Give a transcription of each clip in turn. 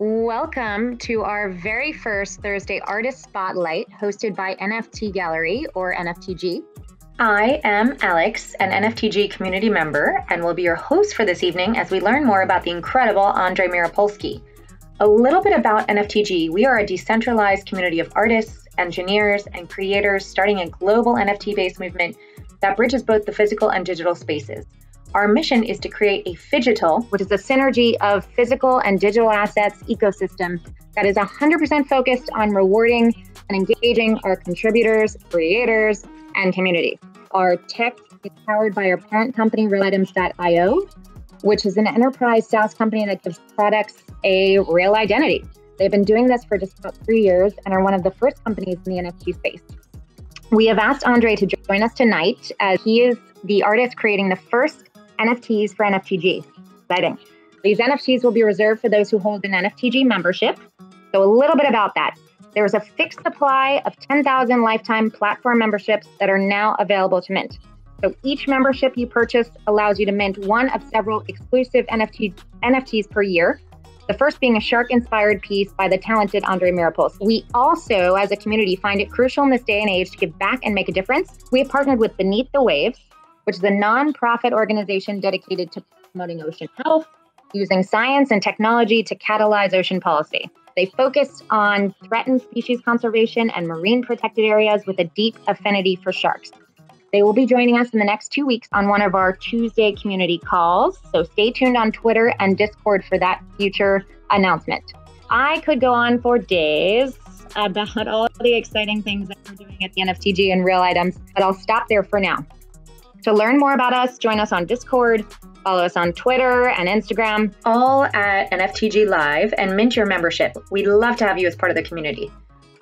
Welcome to our very first Thursday Artist Spotlight hosted by NFT Gallery or NFTG. I am Alex, an NFTG community member, and will be your host for this evening as we learn more about the incredible Andre Miripolsky. A little bit about NFTG. We are a decentralized community of artists, engineers, and creators starting a global NFT-based movement that bridges both the physical and digital spaces. Our mission is to create a Phygital, which is a synergy of physical and digital assets ecosystem that is 100% focused on rewarding and engaging our contributors, creators, and community. Our tech is powered by our parent company, realitems.io, which is an enterprise SaaS company that gives products a real identity. They've been doing this for just about 3 years and are one of the first companies in the NFT space. We have asked Andre to join us tonight as he is the artist creating the first NFTs for NFTG. Exciting. These NFTs will be reserved for those who hold an NFTG membership. So a little bit about that. There's a fixed supply of 10,000 lifetime platform memberships that are now available to mint. So each membership you purchase allows you to mint one of several exclusive NFTs per year. The first being a shark-inspired piece by the talented Andre Miripolsky. We also, as a community, find it crucial in this day and age to give back and make a difference. We have partnered with Beneath the Waves, which is a nonprofit organization dedicated to promoting ocean health, using science and technology to catalyze ocean policy. They focus on threatened species conservation and marine protected areas with a deep affinity for sharks. They will be joining us in the next 2 weeks on one of our Tuesday community calls. So stay tuned on Twitter and Discord for that future announcement. I could go on for days about all the exciting things that we're doing at the NFTG and Real Items, but I'll stop there for now. To learn more about us, join us on Discord, follow us on Twitter and Instagram. All at NFTG Live, and mint your membership. We'd love to have you as part of the community.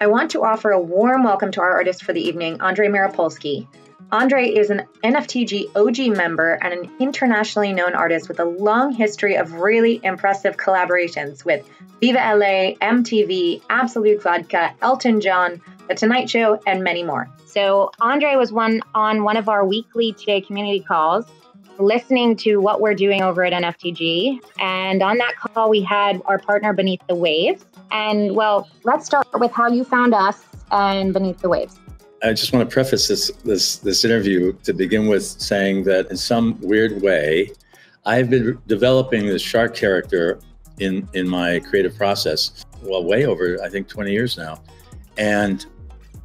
I want to offer a warm welcome to our artist for the evening, Andre Miripolsky. Andre is an NFTG OG member and an internationally known artist with a long history of really impressive collaborations with VivaLA, MTV, AbsolutVodka, Elton John, The Tonight Show, and many more. So Andre was on one of our weekly Today community calls, listening to what we're doing over at NFTG. And on that call, we had our partner Beneath the Waves. And well, let's start with how you found us and Beneath the Waves. I just want to preface this interview to begin with saying that in some weird way, I've been developing this shark character in my creative process, well, way over, I think, 20 years now. And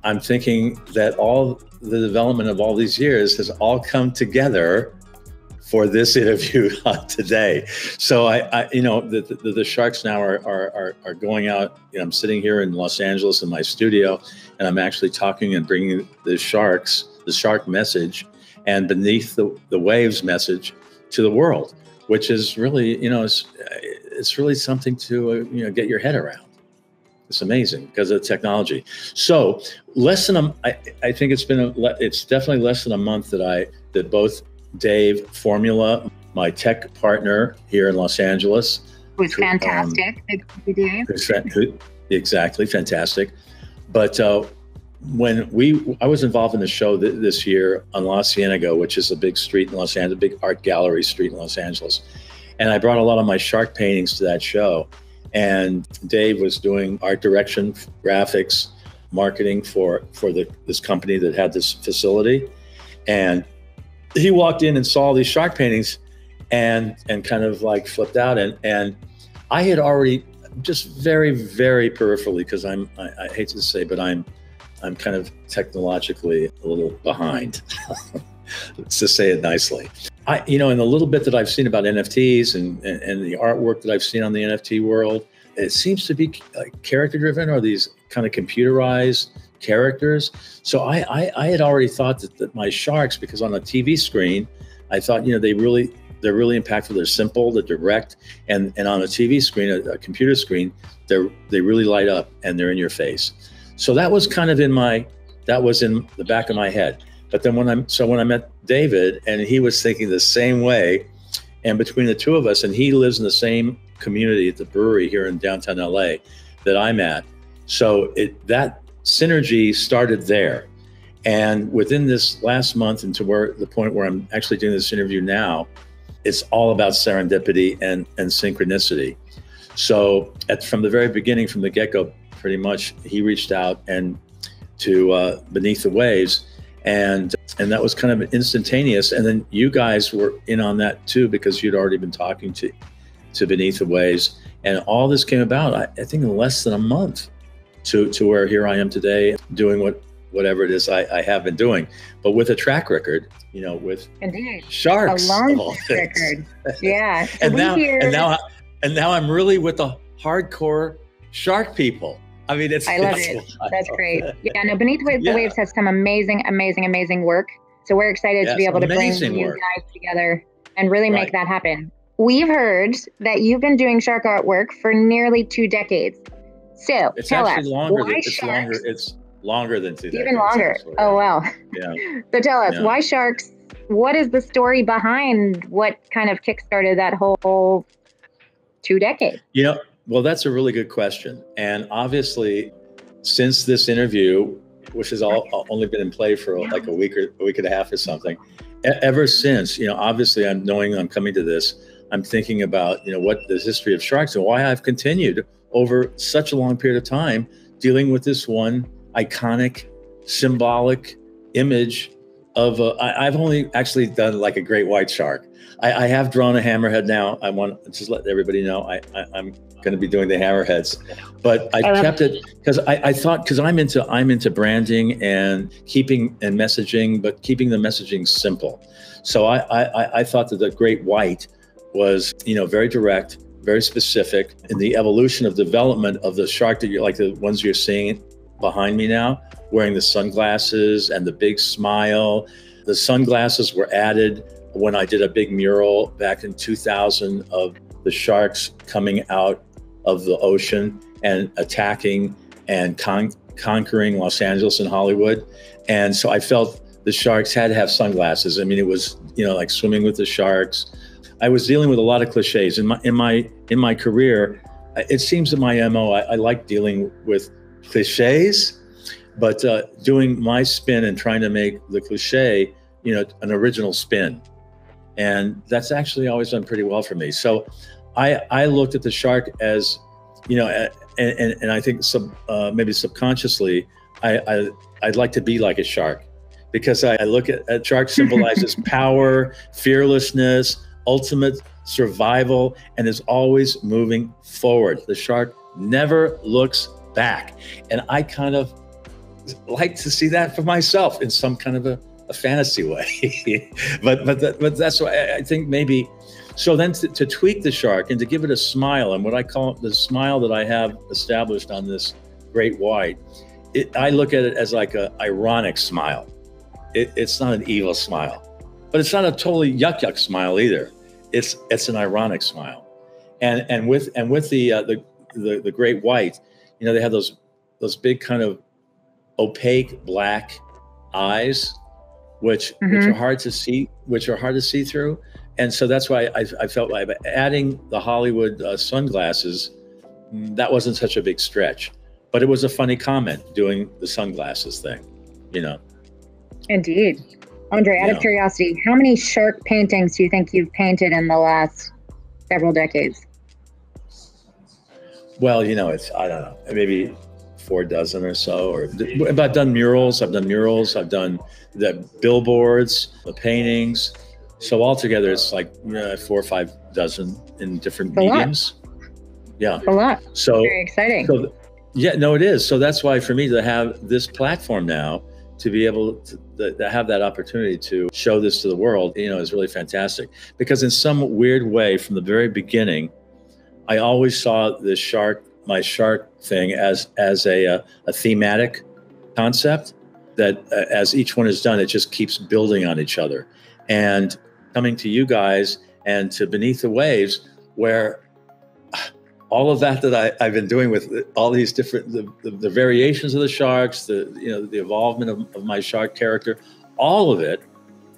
I'm thinking that all the development of all these years has all come together for this interview today. So the sharks now are going out. You know, I'm sitting here in Los Angeles in my studio, and I'm actually talking and bringing the shark message and Beneath the Waves message to the world, which is really, it's really something to, get your head around. It's amazing because of the technology. So I think it's definitely less than a month that both Dave Formula, my tech partner here in Los Angeles, who's fantastic. Exactly, fantastic. But when I was involved in the show this year on La Cienega, which is a big street in Los Angeles, a big art gallery street in Los Angeles, and I brought a lot of my shark paintings to that show. And Dave was doing art direction, graphics, marketing for this company that had this facility. And he walked in and saw these shark paintings and kind of like flipped out. And I had already, just very, very peripherally, because I hate to say, but I'm kind of technologically a little behind, to say it nicely. In the little bit that I've seen about NFTs and the artwork that I've seen on the NFT world, it seems to be character driven, or these kind of computerized characters. So I had already thought that my sharks, because on a TV screen, I thought, they're really impactful. They're simple, they're direct. And on a TV screen, a computer screen, they really light up and they're in your face. So that was kind of in the back of my head. But then when I met David, and he was thinking the same way, and between the two of us, and he lives in the same community at the brewery here in downtown LA that I'm at. So that synergy started there. And within this last month, and to the point where I'm actually doing this interview now, it's all about serendipity and synchronicity. So from the very beginning, from the get-go, pretty much, he reached out and to Beneath the Waves, and that was kind of instantaneous. And then you guys were in on that too, because you'd already been talking to Beneath the Waves, and all this came about, I think, in less than a month to where here I am today, doing whatever it is I have been doing, but with a track record, you know, with Indeed. sharks, a long record. Yeah. So and now I'm really with the hardcore shark people. I mean, I love it. That's great. Yeah, no, Beneath the Waves has some amazing work. So we're excited to be able to bring you guys together and really make that happen. We've heard that you've been doing shark artwork for nearly 2 decades. So it's tell us, longer why it's sharks? It's longer than 2 decades. Even longer. Actually. Oh, wow. Yeah. So tell us, why sharks? What is the story behind what kind of kickstarted that whole 2 decades? You know, well, that's a really good question. And obviously, since this interview, which has only been in play for like a week and a half or something, ever since, you know, obviously I'm coming to this, I'm thinking about, you know, what the history of sharks and why I've continued over such a long period of time dealing with this one iconic, symbolic image of I've only actually done like a great white shark. I have drawn a hammerhead now. I want to just let everybody know I'm going to be doing the hammerheads, but I kept it because I thought, because I'm into branding and keeping and messaging, but keeping the messaging simple. So I thought that the great white was, you know, very direct, very specific in the evolution of development of the shark that you're like the ones you're seeing behind me now, wearing the sunglasses and the big smile. The sunglasses were added when I did a big mural back in 2000 of the sharks coming out of the ocean and attacking and conquering Los Angeles and Hollywood. And so I felt the sharks had to have sunglasses. I mean, it was, you know, like swimming with the sharks. I was dealing with a lot of cliches in my career. It seems that my MO, I like dealing with cliches, but doing my spin and trying to make the cliche, you know, an original spin. And that's actually always done pretty well for me. So I looked at the shark as, you know, and I think maybe subconsciously, I'd like to be like a shark, because I look at shark symbolizes power, fearlessness, ultimate survival, and is always moving forward. The shark never looks back. And I kind of like to see that for myself in some kind of a fantasy way. but that's why I think maybe, so then to tweak the shark and to give it a smile, and what I call the smile that I have established on this great white, I look at it as like a ironic smile. It's not an evil smile, but it's not a totally yuck smile either. It's an ironic smile. And with the great white, you know, they have those big kind of opaque black eyes, which are hard to see through. And so that's why I felt like adding the Hollywood sunglasses, that wasn't such a big stretch, but it was a funny comment doing the sunglasses thing, you know. Indeed. Andre, out of curiosity, how many shark paintings do you think you've painted in the last several decades? Well, you know, I don't know, maybe 4 dozen or so, but I've done murals, I've done the billboards, the paintings. So altogether, it's like 4 or 5 dozen in different mediums. Yeah. A lot. So very exciting. So, yeah, no, it is. So that's why for me to have this platform now, to be able to have that opportunity to show this to the world, you know, is really fantastic. Because in some weird way, from the very beginning, I always saw this my shark thing as a thematic concept that as each one is done, it just keeps building on each other. And coming to you guys and to Beneath the Waves, where all of that I've been doing with all these different, the variations of the sharks, the evolvement of my shark character, all of it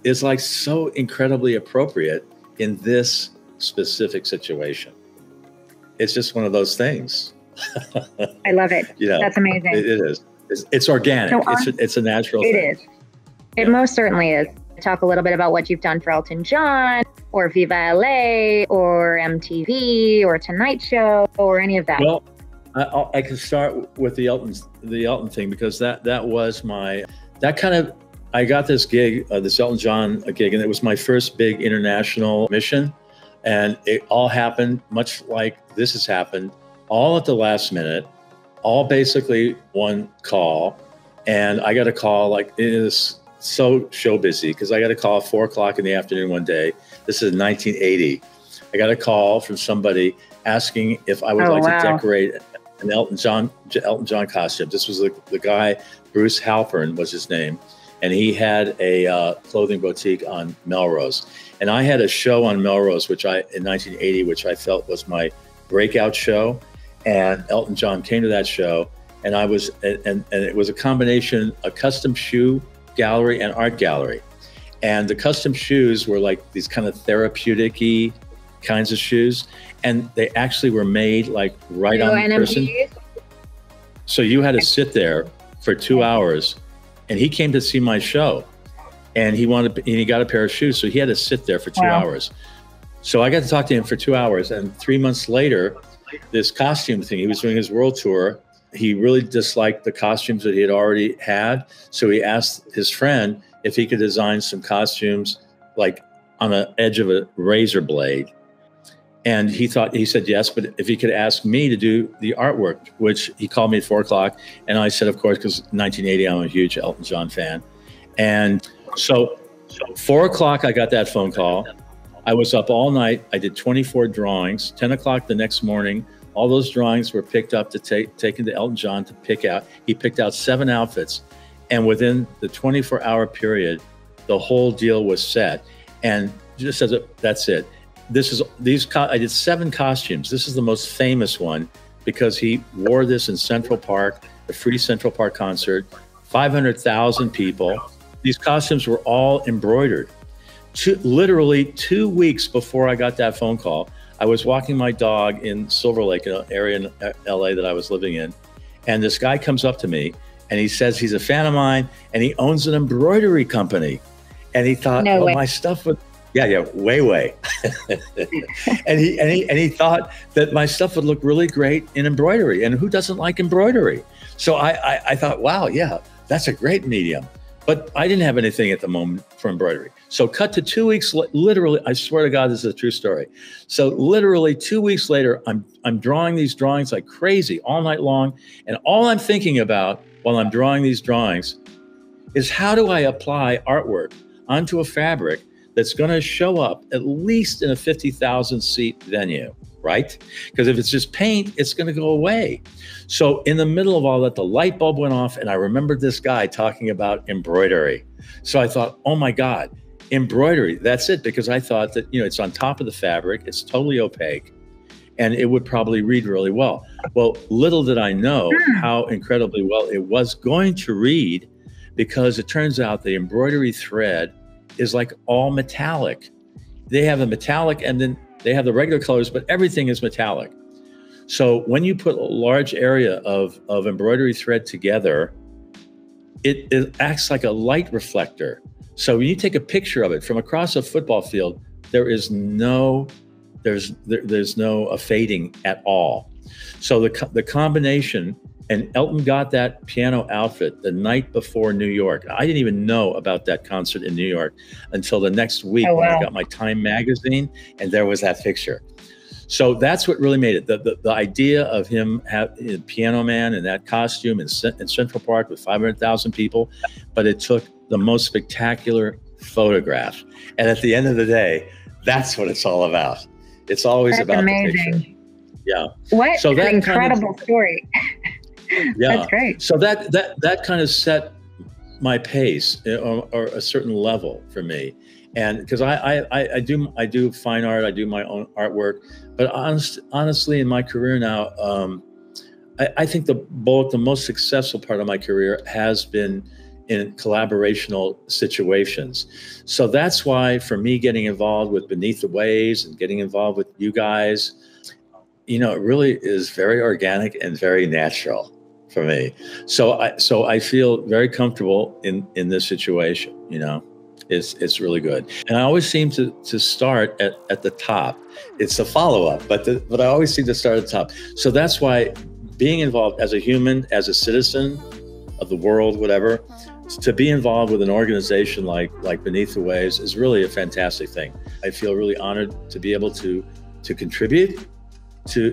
is like so incredibly appropriate in this specific situation. It's just one of those things. I love it. You know, that's amazing. It is. It's organic. It's a natural thing. It is. It most certainly is. Talk a little bit about what you've done for Elton John or VivaLA or MTV or Tonight Show or any of that? Well, I can start with the Elton thing, because that was my, that kind of, I got this gig, this Elton John gig, and it was my first big international mission. And it all happened much like this has happened, all at the last minute, all basically one call. And I got a call, like, it is so show busy, because I got a call at 4 o'clock in the afternoon one day. This is 1980. I got a call from somebody asking if I would like to decorate an Elton John costume. This was the guy, Bruce Halpern was his name. And he had a clothing boutique on Melrose. And I had a show on Melrose, in 1980, which I felt was my breakout show. And Elton John came to that show. And and it was a combination, a custom shoe gallery and art gallery. And the custom shoes were like these kind of therapeutic-y kinds of shoes. And they actually were made like right on the person. So you had to sit there for 2 hours. And he came to see my show, and he got a pair of shoes. So he had to sit there for 2 hours. So I got to talk to him for 2 hours. And 3 months later, this costume thing, he was doing his world tour. He really disliked the costumes that he had already had. So he asked his friend if he could design some costumes like on the edge of a razor blade. And he said yes, but if he could ask me to do the artwork, which he called me at 4 o'clock. And I said, of course, because 1980, I'm a huge Elton John fan. And so 4 o'clock, I got that phone call. I was up all night. I did 24 drawings. 10 o'clock the next morning, all those drawings were picked up to taken to Elton John to pick out. He picked out 7 outfits. And within the 24-hour period, the whole deal was set. And just as that's it. I did 7 costumes. This is the most famous one because he wore this in Central Park, the free Central Park concert, 500,000 people. These costumes were all embroidered. Literally 2 weeks before I got that phone call, I was walking my dog in Silver Lake, an area in LA that I was living in. And this guy comes up to me and he says he's a fan of mine and he owns an embroidery company. And he thought, my stuff would, way. and he thought that my stuff would look really great in embroidery, and who doesn't like embroidery? So I thought, wow, yeah, that's a great medium. But I didn't have anything at the moment for embroidery. So cut to 2 weeks, literally, I swear to God, this is a true story. So literally 2 weeks later, I'm drawing these drawings like crazy all night long. And all I'm thinking about while I'm drawing these drawings is, how do I apply artwork onto a fabric that's going to show up at least in a 50,000 seat venue, right? Because if it's just paint, it's going to go away. So in the middle of all that, the light bulb went off, and I remembered this guy talking about embroidery. So I thought, oh my God, embroidery, that's it. Because I thought that, it's on top of the fabric, it's totally opaque, and it would probably read really well. Well, little did I know how incredibly well it was going to read, because it turns out the embroidery thread is like all metallic. They have a metallic, and then they have the regular colors, but everything is metallic. So when you put a large area of embroidery thread together, it acts like a light reflector. So when you take a picture of it from across a football field, there's no fading at all. So the combination, and Elton got that piano outfit the night before New York. I didn't even know about that concert in New York until the next week when I got my Time magazine, and there was that picture. So that's what really made it. The idea of him having Piano Man in that costume in Central Park with 500,000 people, but it took the most spectacular photograph. And at the end of the day, that's what it's all about. It's always about the picture. Yeah. What an incredible story. Yeah, that's great. So that kind of set my pace, or a certain level for me, and because I do fine art, I do my own artwork, but honestly, in my career now, I think the most successful part of my career has been in collaborational situations. So that's why, for me, getting involved with Beneath the Waves and getting involved with you guys, it really is very organic and very natural for me. So I feel very comfortable in this situation, it's really good. And I always seem to start at the top. It's a follow-up, but I always seem to start at the top. So that's why being involved as a human, as a citizen of the world, whatever, to be involved with an organization like Beneath the Waves is really a fantastic thing. I feel really honored to be able to contribute to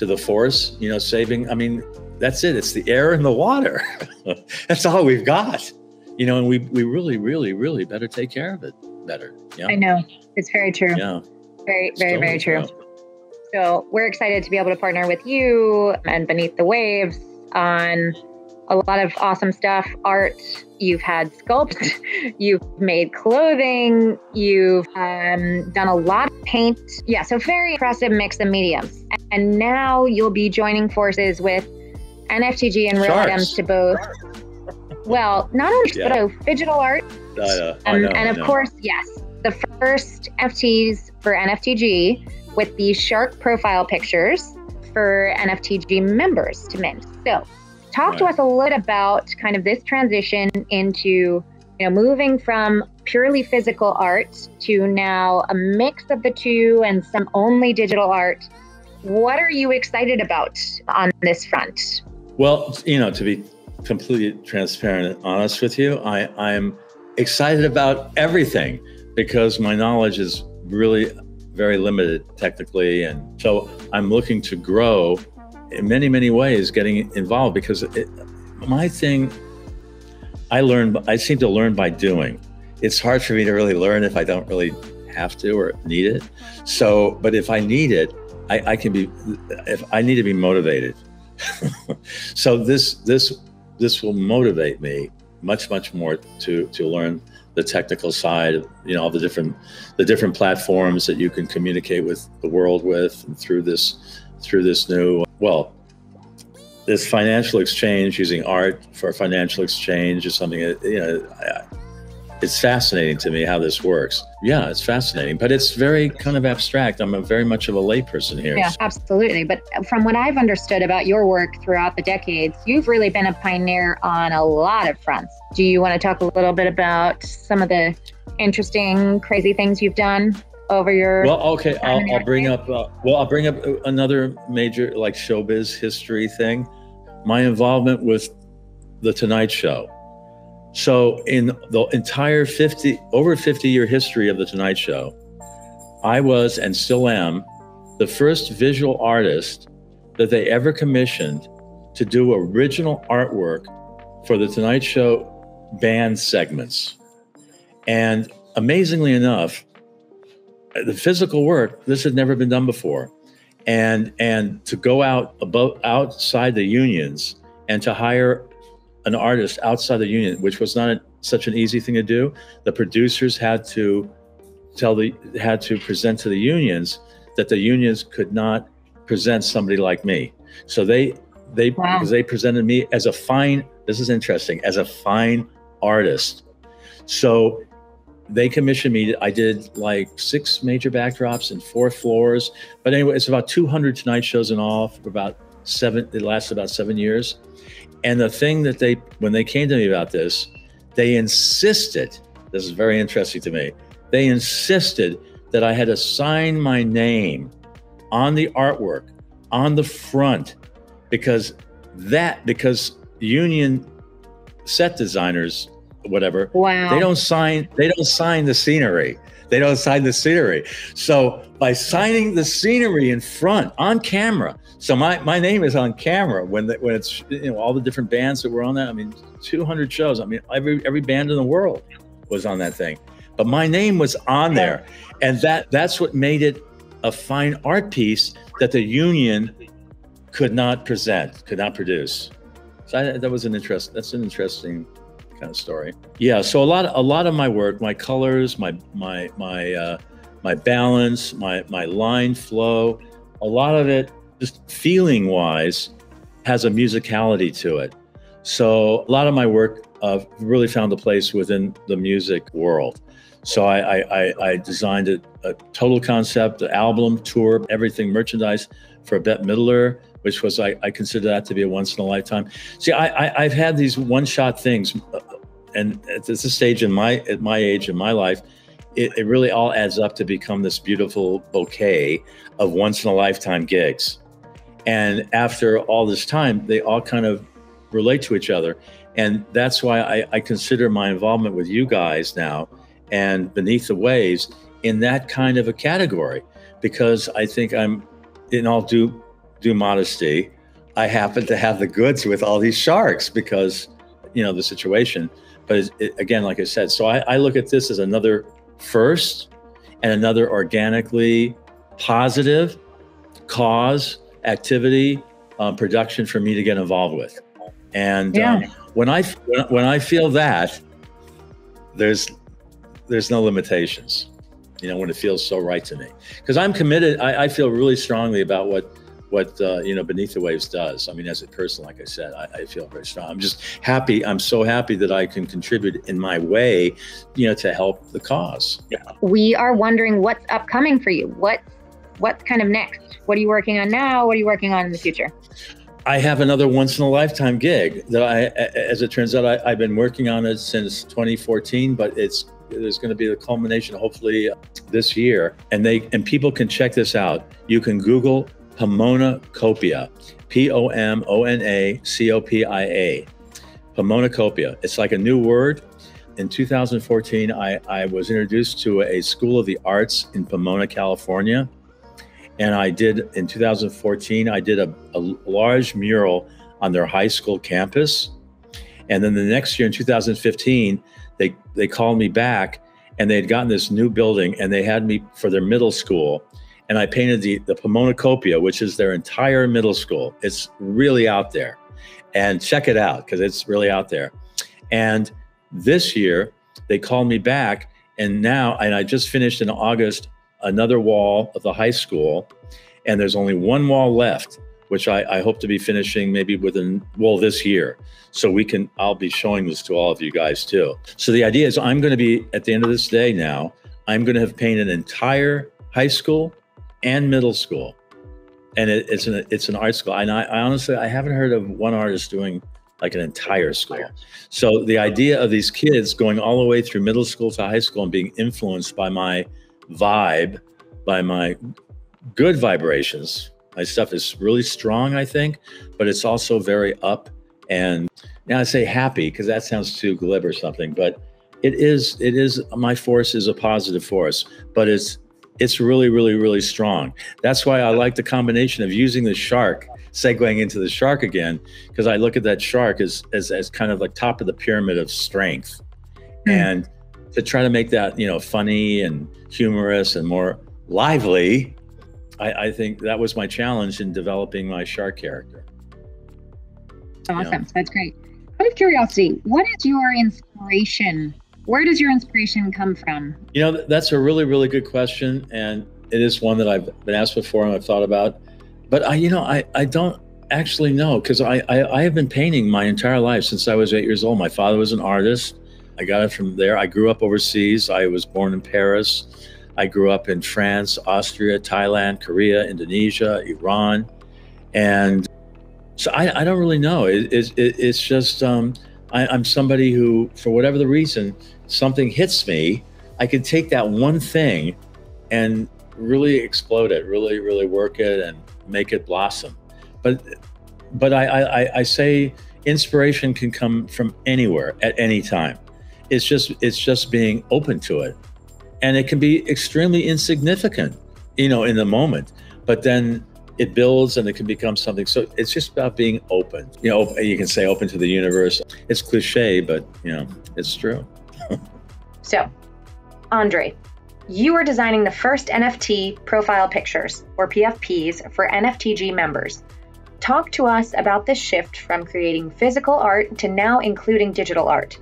the forest, you know, saving. I mean, that's it. It's the air and the water. That's all we've got, you know, and we really, really, really better take care of it better. Yeah. I know. It's very true. Yeah. Very, very, very true. So we're excited to be able to partner with you and Beneath the Waves on a lot of awesome stuff, art. You've had sculpt, you've made clothing, you've done a lot of paint. Yeah, so very impressive mix of mediums. And now you'll be joining forces with NFTG and Real Items to both, well, not only but Phygital art. And of course, yes, the first NFTs for NFTG with these shark profile pictures for NFTG members to mint. So talk to us a little about kind of this transition into, you know, moving from purely physical art to now a mix of the two and some only digital art. What are you excited about on this front? Well, you know, to be completely transparent and honest with you, I'm excited about everything because my knowledge is really very limited technically. And so I'm looking to grow in many, many ways, getting involved because my thing, I seem to learn by doing. It's hard for me to really learn if I don't really have to or need it. So, but if I need it, I can be, if I need to be motivated. So this will motivate me much more to learn the technical side, you know, all the different platforms that you can communicate with the world with, and through this new, well, this financial exchange, using art for financial exchange is something that, you know, it's fascinating to me how this works. Yeah, it's fascinating, but it's very kind of abstract. I'm very much of a layperson here. Yeah, absolutely. But from what I've understood about your work throughout the decades, you've really been a pioneer on a lot of fronts. Do you want to talk a little bit about some of the interesting, crazy things you've done over your? Well, okay, I'll bring up another major like showbiz history thing. My involvement with the Tonight Show. So in the entire over 50-year history of the Tonight Show, I was and still am the first visual artist that they ever commissioned to do original artwork for the Tonight Show band segments. And amazingly enough, the physical work, this had never been done before. And to go outside the unions and to hire an artist outside the union, which was not such an easy thing to do. The producers had to present to the unions that the unions could not present somebody like me. So they because they presented me as a fine, this is interesting, as a fine artist. So they commissioned me. I did like 6 major backdrops and 4 floors. But anyway, it's about 200 Tonight Shows in all for about 7. It lasted about 7 years. And the thing that when they came to me about this, they insisted, this is very interesting to me, they insisted that I had to sign my name on the artwork, on the front, because union set designers, whatever, they don't sign the scenery. They don't sign the scenery. So by signing the scenery in front on camera, so my name is on camera when it's, you know, all the different bands that were on that. I mean, 200 shows. I mean, every band in the world was on that thing, but my name was on there, and that's what made it a fine art piece that the union could not present, could not produce. So that's an interesting kind of story. Yeah. So a lot of my work, my colors, my balance, my line flow, a lot of it, just feeling wise, has a musicality to it. So a lot of my work really found a place within the music world. So I designed a total concept, the album, tour, everything, merchandise for Bette Middler, which was, I consider that to be a once in a lifetime. See, I've had these one-shot things. at this stage at my age in my life, it really all adds up to become this beautiful bouquet of once in a lifetime gigs. And after all this time, they all kind of relate to each other. And that's why I consider my involvement with you guys now and Beneath the Waves in that kind of a category, because I think I'm, in all due modesty, I happen to have the goods with all these sharks because, the situation. But again, like I said, so I look at this as another first and another organically positive cause, activity, production for me to get involved with. And when I feel that, there's no limitations, when it feels so right to me, because I'm committed. I feel really strongly about what Beneath the Waves does. I mean, as a person, like I said, I feel very strong. I'm just happy. I'm so happy that I can contribute in my way, to help the cause. Yeah. We are wondering what's upcoming for you. What's kind of next? What are you working on now? What are you working on in the future? I have another once in a lifetime gig that as it turns out, I've been working on it since 2014, but there's going to be the culmination hopefully this year. And people can check this out. You can Google Pomonacopia, Pomonacopia, Pomonacopia. It's like a new word. In 2014, I was introduced to a School of the Arts in Pomona, California. And in 2014, I did a large mural on their high school campus. And then the next year in 2015, they called me back, and they had gotten this new building, and they had me for their middle school. And I painted the Pomonacopia, which is their entire middle school. It's really out there. And check it out, because it's really out there. And this year, they called me back, and I just finished in August another wall of the high school, and there's only one wall left, which I hope to be finishing maybe this year. So I'll be showing this to all of you guys too. So the idea is I'm going to be, at the end of this day now, I'm going to have painted an entire high school and middle school. And it's an art school. And I honestly, I haven't heard of one artist doing like an entire school. So the idea of these kids going all the way through middle school to high school and being influenced by my vibe, by my good vibrations. My stuff is really strong, I think, but it's also very up. And now I say happy because that sounds too glib or something, but it is, my force is a positive force, but it's really, really, really strong. That's why I like the combination of using the shark, segueing into the shark again, because I look at that shark as kind of like top of the pyramid of strength. And to try to make that, funny and humorous and more lively, I think that was my challenge in developing my shark character. Awesome. That's great. Out of curiosity, what is your inspiration? Where does your inspiration come from? That's a really, really good question. And it is one that I've been asked before and I've thought about. But I don't actually know, because I have been painting my entire life since I was 8 years old. My father was an artist. I got it from there. I grew up overseas. I was born in Paris. I grew up in France, Austria, Thailand, Korea, Indonesia, Iran. And so I don't really know. It's just, I'm somebody who, for whatever the reason, something hits me, I can take that one thing and really explode it, really, really work it and make it blossom. But I say inspiration can come from anywhere at any time. It's just being open to it. And it can be extremely insignificant, in the moment, but then it builds and it can become something. So it's just about being open. You can say open to the universe. It's cliche, but it's true. So, Andre, you are designing the first NFT profile pictures, or PFPs, for NFTG members. Talk to us about this shift from creating physical art to now including digital art.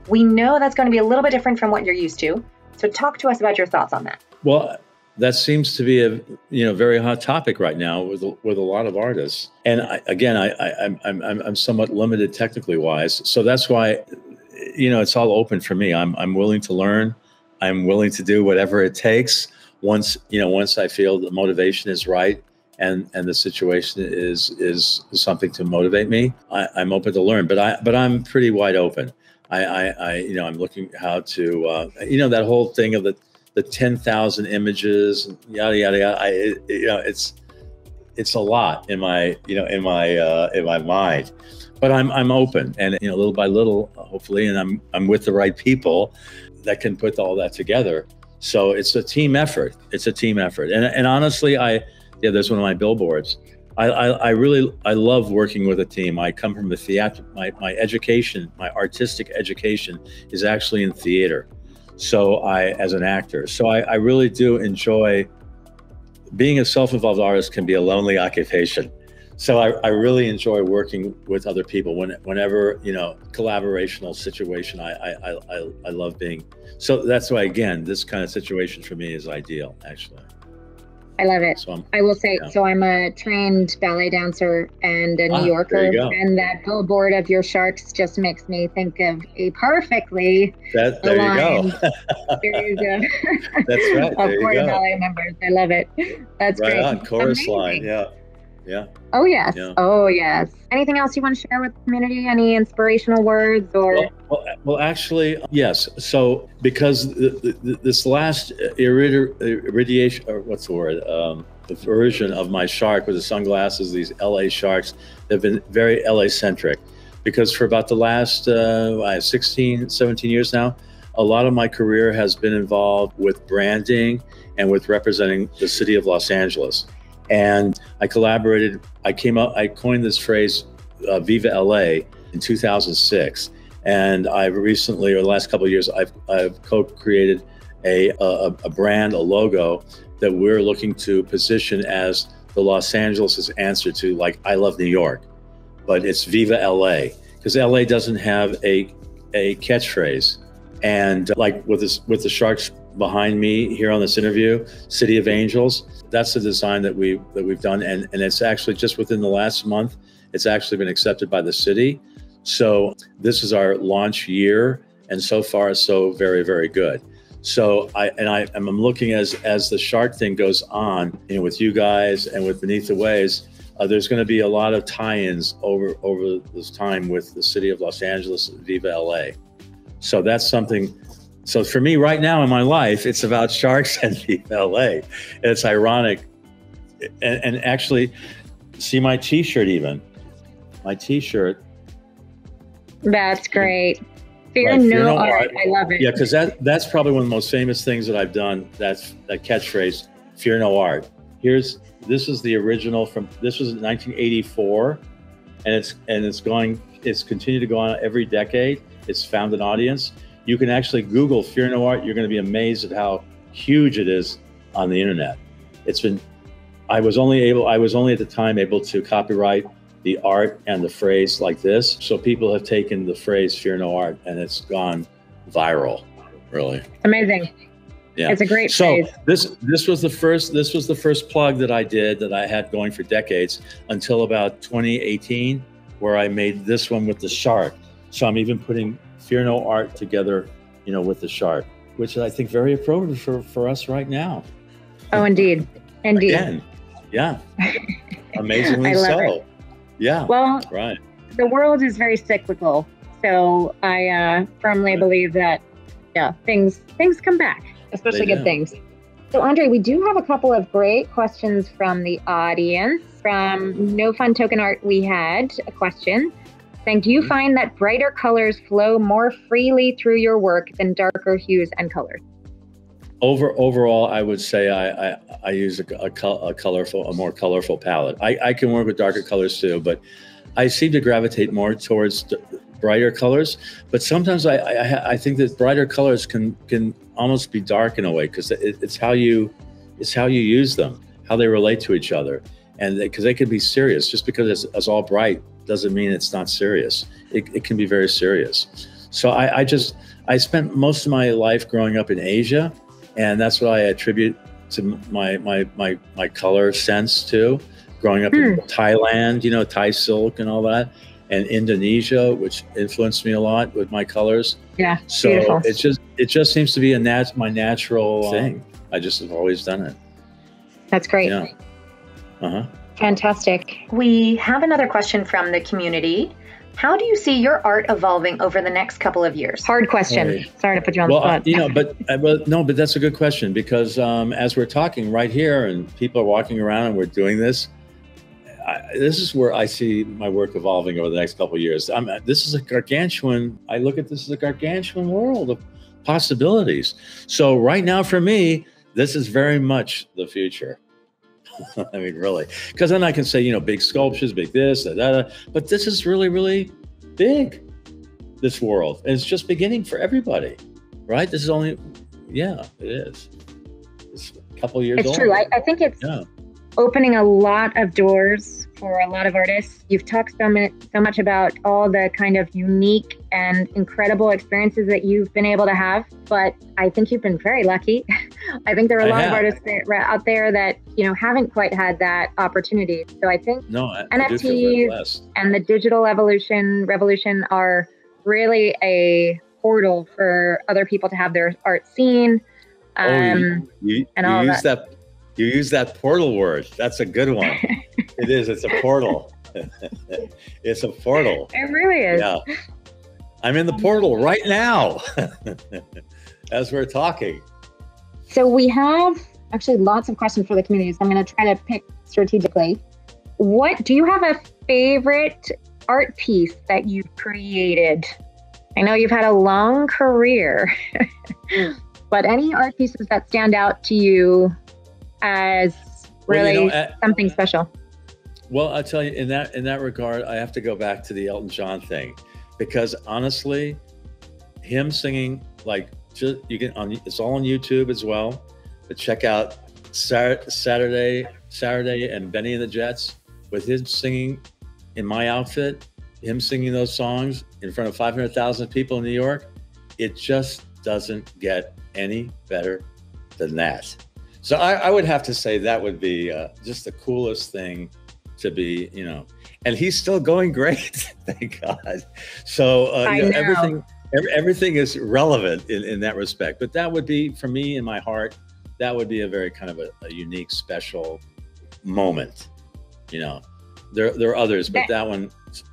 We know that's going to be a little bit different from what you're used to. So talk to us about your thoughts on that. Well, that seems to be a very hot topic right now with a lot of artists. And I'm somewhat limited technically wise, so that's why it's all open for me. I'm willing to learn. I'm willing to do whatever it takes. Once I feel the motivation is right and the situation is something to motivate me, I'm open to learn. But I'm pretty wide open. I'm looking how to, that whole thing of the 10,000 images, and yada yada yada. It's a lot in my mind, but I'm open, and little by little, hopefully, and I'm with the right people that can put all that together. So it's a team effort. It's a team effort, and honestly, there's one of my billboards. I love working with a team. I come from the theater. My education, my artistic education, is actually in theater. So as an actor, so I really do enjoy being a self-involved artist. Can be a lonely occupation. So I really enjoy working with other people whenever, collaborational situation. I love being. So that's why, again, this kind of situation for me is ideal, actually. I love it. So I will say, so I'm a trained ballet dancer and a New Yorker, and that billboard of your sharks just makes me think of a perfectly aligned. There you go. That's right. There you go. Ballet members. I love it. That's right great. On, chorus line. Yeah. Yeah. Oh, yes. Yeah. Oh, yes. Anything else you want to share with the community? Any inspirational words or? Well, actually, yes. So because this last irradiation, or what's the word? The version of my shark with the sunglasses, these LA sharks, they've been very LA centric, because for about the last 16, 17 years now, a lot of my career has been involved with branding and with representing the city of Los Angeles. And I collaborated, I coined this phrase, VivaLA, in 2006. And I've recently, or the last couple of years, I've co-created a brand, a logo that we're looking to position as the Los Angeles' answer to, like, I love New York, but it's Viva LA, because LA doesn't have a catchphrase. And like with the sharks behind me here on this interview, City of Angels, that's the design that we've done, and it's actually just within the last month, it's actually been accepted by the city. So this is our launch year, and so far so very, very good. So I'm looking as the shark thing goes on, with you guys and with Beneath the Waves, there's going to be a lot of tie-ins over this time with the city of Los Angeles, Viva LA. So that's something. So for me right now in my life, it's about sharks and Viva LA. And it's ironic. And actually, see my T-shirt even. My T-shirt. That's great. Fear no art. I love it. Yeah, because that's probably one of the most famous things that I've done. That's that catchphrase, fear no art. This is the original this was in 1984, and it's continued to go on every decade. It's found an audience. You can actually Google fear no art. You're going to be amazed at how huge it is on the internet. I was only at the time able to copyright the art and the phrase like this. So people have taken the phrase fear no art, and it's gone viral, really. Amazing. Yeah. It's a great phrase. So this was the first plug that I did that I had going for decades until about 2018, where I made this one with the shark. So I'm even putting fear no art together, with the shark, which I think very appropriate for us right now. Oh, indeed. Indeed. Again. Yeah. Amazingly so. It. Yeah. Well, right. The world is very cyclical. So I firmly believe that, things come back, especially good things. So Andre, we do have a couple of great questions from the audience. From No Fun Token Art, we had a question saying, do you find that brighter colors flow more freely through your work than darker hues and colors? Overall, I would say I use a more colorful palette. I can work with darker colors too, but I seem to gravitate more towards brighter colors. But sometimes I think that brighter colors can almost be dark in a way, because it's how you use them, how they relate to each other, and because they can be serious. Just because it's all bright doesn't mean it's not serious. It can be very serious. So I spent most of my life growing up in Asia. And that's what I attribute to my color sense to. Growing up in Thailand, Thai silk and all that, and Indonesia, which influenced me a lot with my colors. Yeah, so beautiful. It just seems to be my natural thing. I just have always done it. That's great. Yeah. Fantastic. We have another question from the community. How do you see your art evolving over the next couple of years? Hard question. Right. Sorry to put you on the spot. You know, but that's a good question, because as we're talking right here and people are walking around and we're doing this, this is where I see my work evolving over the next couple of years. This is a gargantuan, I look at this as a gargantuan world of possibilities. So right now for me, this is very much the future. I mean, really, because then I can say, you know, big sculptures, big this, but this is really, really big, this world. And it's just beginning for everybody, right? This is only, yeah, it is. It's a couple of years old. It's true. I think it's opening a lot of doors for a lot of artists. You've talked so much about all the kind of unique and incredible experiences that you've been able to have, but I think you've been very lucky. I think there are a lot of artists out there that, you know, haven't quite had that opportunity. So I think NFTs and the digital revolution are really a portal for other people to have their art seen. You use that portal word. That's a good one. It is. It's a portal. It's a portal. It really is. Yeah. I'm in the portal right now as we're talking. So we have actually lots of questions for the community. So I'm going to try to pick strategically. What do you have a favorite art piece that you've created? I know you've had a long career, but any art pieces that stand out to you as really something special? Well, I'll tell you, in that regard, I have to go back to the Elton John thing, because honestly, him singing, like, just, it's all on YouTube as well, but check out Saturday and Benny and the Jets, with him singing in my outfit, him singing those songs in front of 500,000 people in New York. It just doesn't get any better than that. So I would have to say that would be just the coolest thing to be, you know, and he's still going great, thank God. So you know, everything is relevant in that respect. But that would be, for me, in my heart, that would be a very kind of a unique, special moment. You know, there are others, but that one,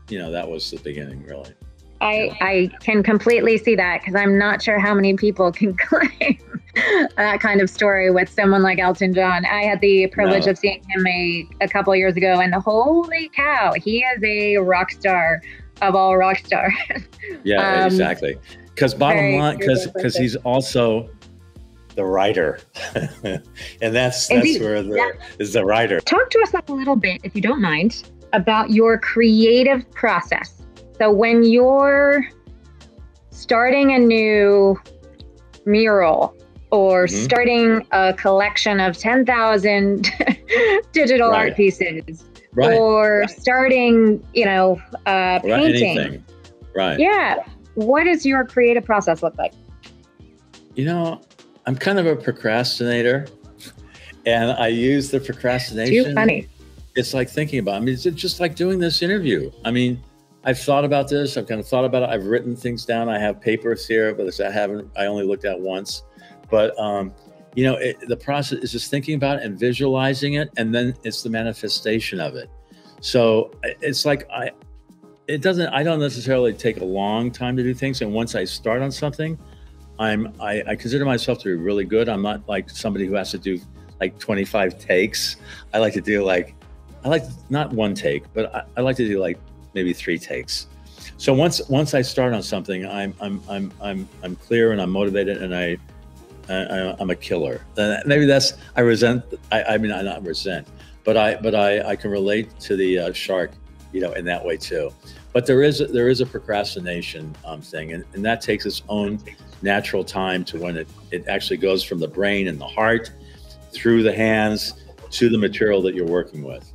you know, that was the beginning, really. I can completely see that, because I'm not sure how many people can claim that kind of story with someone like Elton John. I had the privilege of seeing him a couple of years ago, and holy cow, he is a rock star of all rock stars. Yeah, exactly. Because bottom line, because he's also the writer, and that's where is the writer. Talk to us a little bit, if you don't mind, about your creative process. So when you're starting a new mural or starting a collection of 10,000 digital art pieces, or starting, you know, painting. Anything. Right. Yeah. What does your creative process look like? You know, I'm kind of a procrastinator, and I use the procrastination. Too funny. It's like thinking about, I mean, it's just like doing this interview. I mean, I've thought about this. I've kind of thought about it. I've written things down. I have papers here, but I only looked at once. But, you know, the process is just thinking about it and visualizing it. And then it's the manifestation of it. So it's like, I don't necessarily take a long time to do things. And once I start on something, I consider myself to be really good. I'm not like somebody who has to do like 25 takes. I like to do not one take, but I like to do like maybe 3 takes. So once I start on something, I'm clear and I'm motivated, and I'm a killer. Maybe that's, I mean, I not resent, but I can relate to the shark, you know, in that way too. But there is a procrastination thing, and that takes its own natural time to when it actually goes from the brain and the heart through the hands to the material that you're working with.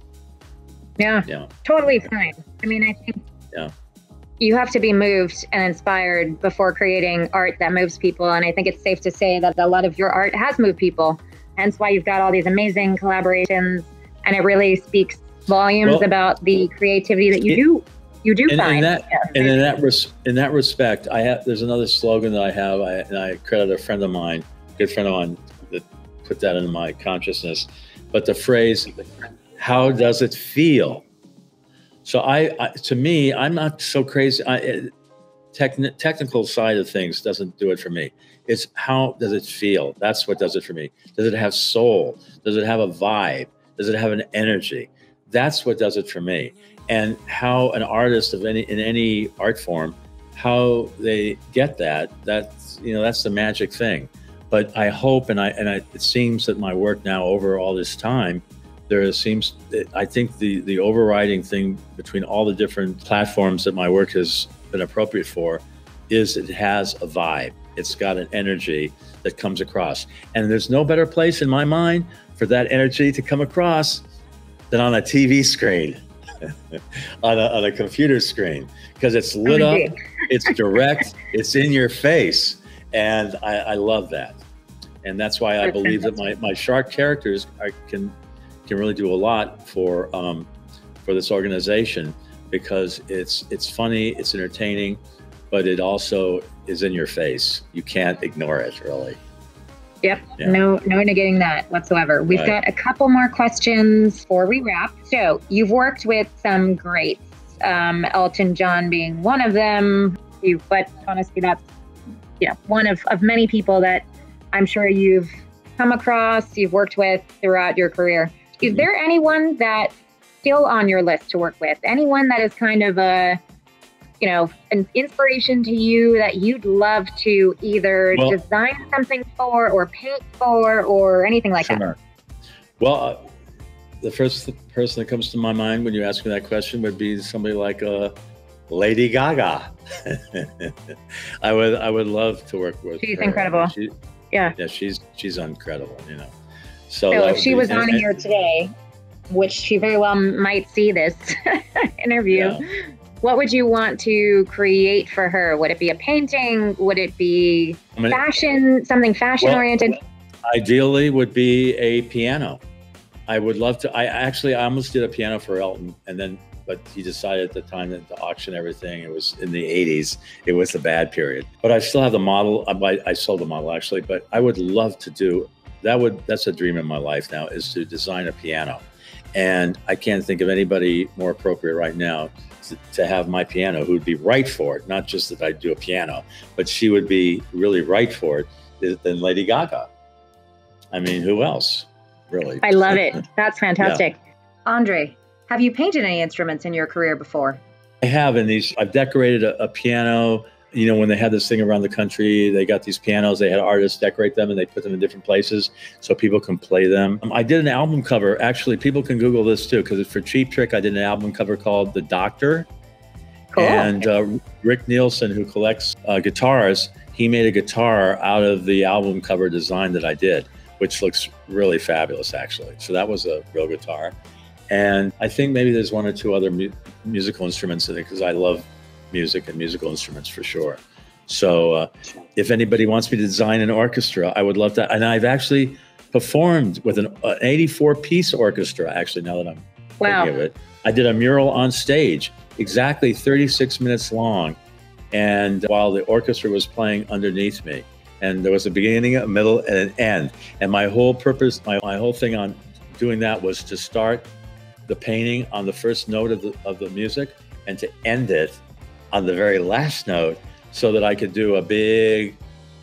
Yeah. Totally fine. I mean, I think you have to be moved and inspired before creating art that moves people. And I think it's safe to say that a lot of your art has moved people. Hence why you've got all these amazing collaborations, and it really speaks volumes about the creativity that you do find. In that respect, there's another slogan that I have, and I credit a friend of mine, good friend of mine, that put that into my consciousness. But the phrase, "How does it feel?" So to me, I'm not so crazy. Technical side of things doesn't do it for me. It's how does it feel? That's what does it for me. Does it have soul? Does it have a vibe? Does it have an energy? That's what does it for me. And how an artist in any art form, how they get that's the magic thing. But I hope, it seems that my work now over all this time, I think the overriding thing between all the different platforms that my work has been appropriate for is it has a vibe. It's got an energy that comes across. And there's no better place in my mind for that energy to come across than on a TV screen, on a computer screen, because it's lit up, it's direct, it's in your face. And I love that. And that's why I believe that my shark characters can really do a lot for this organization, because it's funny, it's entertaining, but it also is in your face. You can't ignore it, really. Yep, yeah. No negating that whatsoever. We've got a couple more questions before we wrap. So you've worked with some greats, Elton John being one of them. But honestly, that's one of many people that I'm sure you've come across, you've worked with throughout your career. Is there anyone that's still on your list to work with? Anyone that is kind of an inspiration to you that you'd love to either design something for or paint for or anything like that? Well, the first person that comes to my mind when you ask me that question would be somebody like Lady Gaga. I would love to work with her. She's incredible. She's incredible, So if she was on here today, which she very well might see this interview, what would you want to create for her? Would it be a painting? Would it be fashion, something fashion oriented? Ideally would be a piano. I would love to. I almost did a piano for Elton, but he decided at the time to auction everything. It was in the 80s. It was a bad period. But I still have the model. I sold the model actually, but I would love to do that's a dream in my life now, is to design a piano. And I can't think of anybody more appropriate right now to have my piano who'd be right for it. Not just that I do a piano, but she would be really right for it than Lady Gaga. I mean, who else, really? I love it. That's fantastic. Yeah. Andre, have you painted any instruments in your career before? I have. I've decorated a piano. When they had this thing around the country, they got these pianos, they had artists decorate them and they put them in different places so people can play them. I did an album cover. Actually, people can Google this too, because for Cheap Trick, I did an album cover called The Doctor. Cool. And Rick Nielsen, who collects guitars, he made a guitar out of the album cover design that I did, which looks really fabulous, actually. So that was a real guitar. And I think maybe there's one or two other musical instruments in it, because I love music and musical instruments for sure. So if anybody wants me to design an orchestra, I would love that. And I've actually performed with an 84-piece orchestra, actually, now that I'm thinking of it. I did a mural on stage, exactly 36 minutes long. And while the orchestra was playing underneath me, and there was a beginning, a middle, and an end. And my whole purpose, my whole thing on doing that was to start the painting on the first note of the music and to end it on the very last note, so that I could do a big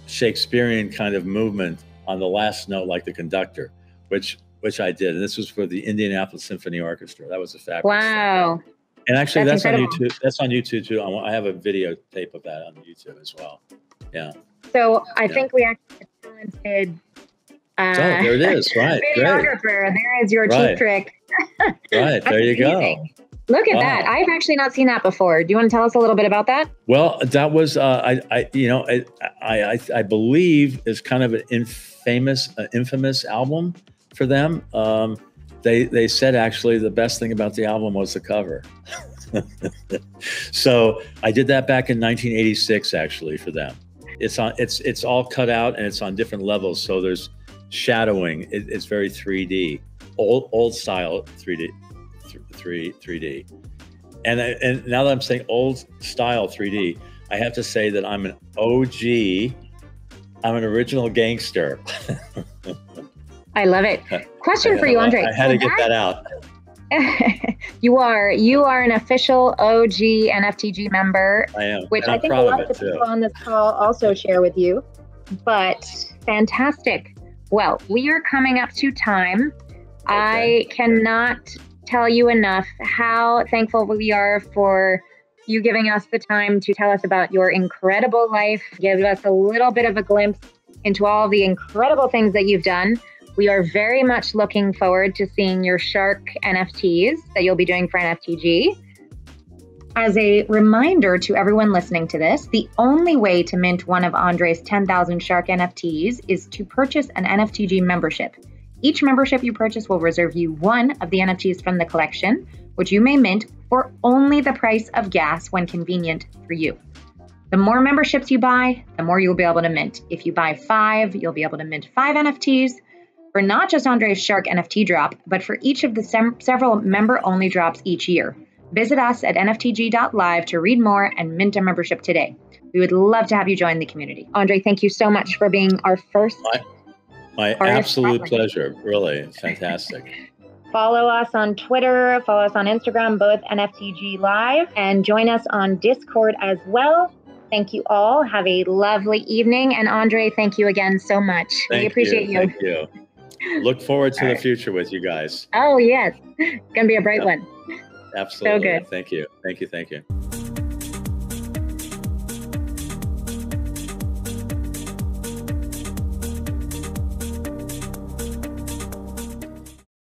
Shakespearean kind of movement on the last note, like the conductor, which I did. And this was for the Indianapolis Symphony Orchestra. That was a fabulous thing. And actually, that's on YouTube. That's on YouTube too. I have a videotape of that on YouTube as well. Yeah. So I think we actually talented. There it is. Right. Videographer. Great. There is your Cheap Trick. Right. There you go. Look at that. I've actually not seen that before. Do you want to tell us a little bit about that? Well, that was, I believe is kind of an infamous album for them. They said actually the best thing about the album was the cover. So I did that back in 1986, actually, for them. It's all cut out and it's on different levels. So there's shadowing. It's very 3D, old style 3D. And now that I'm saying old style 3D, I have to say that I'm an OG. I'm an original gangster. I love it. Question for you, Andre. I had to get that out. You are an official OG NFTG member. I am. Which and I I'm think a proud lot of of it the too. people on this call also share with you. But fantastic. Well, we are coming up to time. I cannot tell you enough how thankful we are for you giving us the time to tell us about your incredible life, give us a little bit of a glimpse into all the incredible things that you've done. We are very much looking forward to seeing your shark NFTs that you'll be doing for NFTG. As a reminder to everyone listening to this, the only way to mint one of Andre's 10,000 shark NFTs is to purchase an NFTG membership. Each membership you purchase will reserve you one of the NFTs from the collection, which you may mint for only the price of gas when convenient for you. The more memberships you buy, the more you'll be able to mint. If you buy 5, you'll be able to mint 5 NFTs for not just Andre's Shark NFT drop, but for each of the several member-only drops each year. Visit us at nftg.live to read more and mint a membership today. We would love to have you join the community. Andre, thank you so much for being our first. My absolute pleasure. Really fantastic. Follow us on Twitter, follow us on Instagram, both NFTG Live, and join us on Discord as well. Thank you all. Have a lovely evening. And Andre, thank you again so much. We appreciate you. Thank you. Look forward to the future with you guys. Oh, yes. It's going to be a bright one. Absolutely. So good. Thank you. Thank you. Thank you.